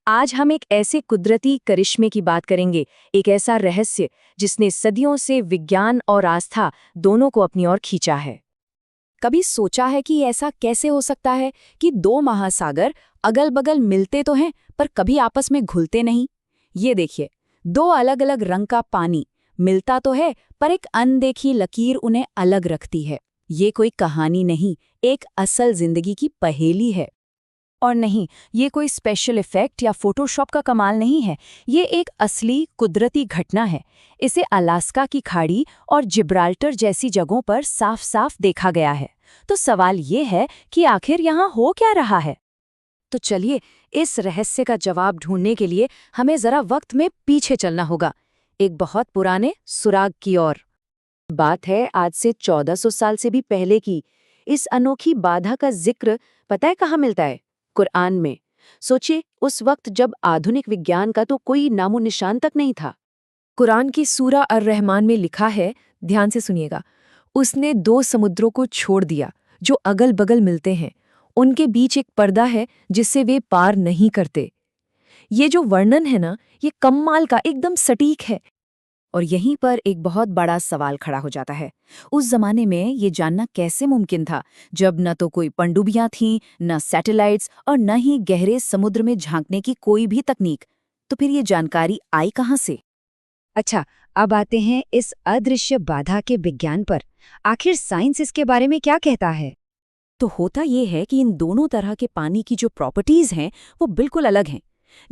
आज हम एक ऐसे कुदरती करिश्मे की बात करेंगे, एक ऐसा रहस्य जिसने सदियों से विज्ञान और आस्था दोनों को अपनी ओर खींचा है। कभी सोचा है कि ऐसा कैसे हो सकता है कि दो महासागर अगल-बगल मिलते तो हैं पर कभी आपस में घुलते नहीं? ये देखिए, दो अलग-अलग रंग का पानी मिलता तो है पर एक अनदेखी लकीर उन्हें अलग रखती है। ये कोई कहानी नहीं, एक असल जिंदगी की पहेली है। और नहीं, ये कोई स्पेशल इफेक्ट या फोटोशॉप का कमाल नहीं है, ये एक असली कुदरती घटना है। इसे अलास्का की खाड़ी और जिब्राल्टर जैसी जगहों पर साफ-साफ देखा गया है। तो सवाल ये है कि आखिर यहाँ हो क्या रहा है? तो चलिए, इस रहस्य का जवाब ढूंढने के लिए हमें जरा वक्त में पीछे चलना होगा, एक बहुत पुराने सुराग की ओर। बात है आज से 1400 साल से भी पहले की। इस अनोखी बाधा का जिक्र पता है कहाँ मिलता है? कुरान में। सोचिए, उस वक्त जब आधुनिक विज्ञान का तो कोई नामो निशान तक नहीं था। कुरान की सूरा अर-रहमान में लिखा है, ध्यान से सुनिएगा, उसने दो समुद्रों को छोड़ दिया जो अगल बगल मिलते हैं, उनके बीच एक पर्दा है जिससे वे पार नहीं करते। ये जो वर्णन है ना, ये कमाल का, एकदम सटीक है। और यहीं पर एक बहुत बड़ा सवाल खड़ा हो जाता है। उस जमाने में ये जानना कैसे मुमकिन था, जब न तो कोई पनडुब्बियां थीं, न सैटेलाइट्स और न ही गहरे समुद्र में झांकने की कोई भी तकनीक। तो फिर ये जानकारी आई कहाँ से? अच्छा, अब आते हैं इस अदृश्य बाधा के विज्ञान पर। आखिर साइंस इसके बारे में क्या कहता है? तो होता ये है कि इन दोनों तरह के पानी की जो प्रॉपर्टीज हैं वो बिल्कुल अलग हैं।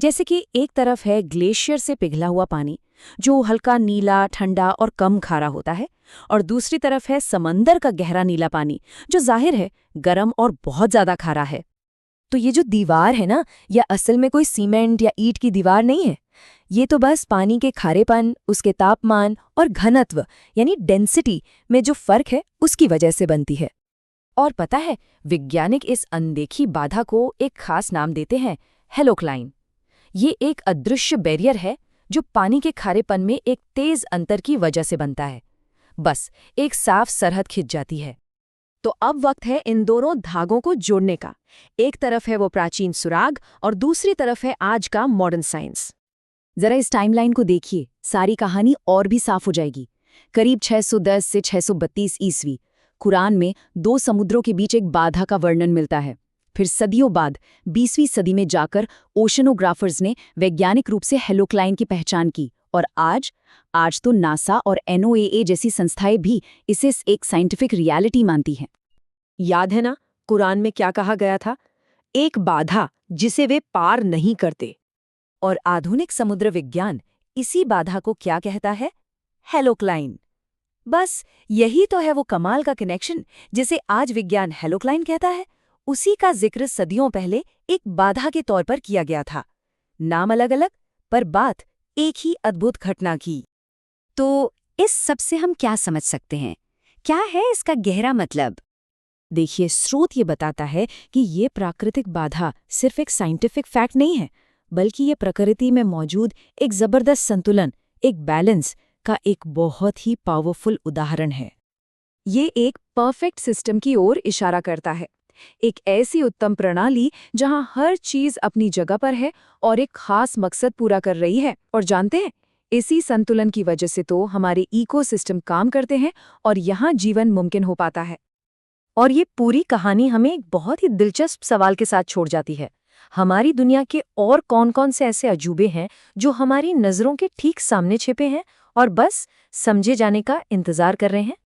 जैसे कि एक तरफ है ग्लेशियर से पिघला हुआ पानी, जो हल्का नीला, ठंडा और कम खारा होता है, और दूसरी तरफ है समंदर का गहरा नीला पानी, जो जाहिर है गर्म और बहुत ज्यादा खारा है। तो ये जो दीवार है ना, यह असल में कोई सीमेंट या ईंट की दीवार नहीं है। ये तो बस पानी के खारेपन, उसके तापमान और घनत्व यानी डेंसिटी में जो फर्क है उसकी वजह से बनती है। और पता है, वैज्ञानिक इस अनदेखी बाधा को एक खास नाम देते हैं, हेलोक्लाइन। ये एक अदृश्य बैरियर है जो पानी के खारेपन में एक तेज अंतर की वजह से बनता है। बस एक साफ सरहद खिंच जाती है। तो अब वक्त है इन दोनों धागों को जोड़ने का। एक तरफ है वो प्राचीन सुराग और दूसरी तरफ है आज का मॉडर्न साइंस। जरा इस टाइमलाइन को देखिए, सारी कहानी और भी साफ हो जाएगी। करीब 610 से 632 ईस्वी कुरान में दो समुद्रों के बीच एक बाधा का वर्णन मिलता है। फिर सदियों बाद 20वीं सदी में जाकर ओशनोग्राफर्स ने वैज्ञानिक रूप से हेलोक्लाइन की पहचान की, और आज तो नासा और NOAA जैसी संस्थाएं भी इसे एक साइंटिफिक रियलिटी मानती हैं। याद है ना, कुरान में क्या कहा गया था? एक बाधा जिसे वे पार नहीं करते। और आधुनिक समुद्र विज्ञान इसी बाधा को क्या कहता है? हेलोक्लाइन। बस यही तो है वो कमाल का कनेक्शन जिसे आज विज्ञान हेलोक्लाइन कहता है। उसी का जिक्र सदियों पहले एक बाधा के तौर पर किया गया था। नाम अलग अलग, पर बात एक ही अद्भुत घटना की। तो इस सब से हम क्या समझ सकते हैं? क्या है इसका गहरा मतलब? देखिए, स्रोत ये बताता है कि ये प्राकृतिक बाधा सिर्फ एक साइंटिफिक फैक्ट नहीं है, बल्कि ये प्रकृति में मौजूद एक जबरदस्त संतुलन, एक बैलेंस का एक बहुत ही पावरफुल उदाहरण है। ये एक परफेक्ट सिस्टम की ओर इशारा करता है, एक ऐसी उत्तम प्रणाली जहां हर चीज अपनी जगह पर है और एक खास मकसद पूरा कर रही है। और जानते हैं, इसी संतुलन की वजह से तो हमारे इकोसिस्टम काम करते हैं और यहाँ जीवन मुमकिन हो पाता है। और ये पूरी कहानी हमें एक बहुत ही दिलचस्प सवाल के साथ छोड़ जाती है। हमारी दुनिया के और कौन-कौन से ऐसे अजूबे हैं जो हमारी नज़रों के ठीक सामने छिपे हैं और बस समझे जाने का इंतजार कर रहे हैं?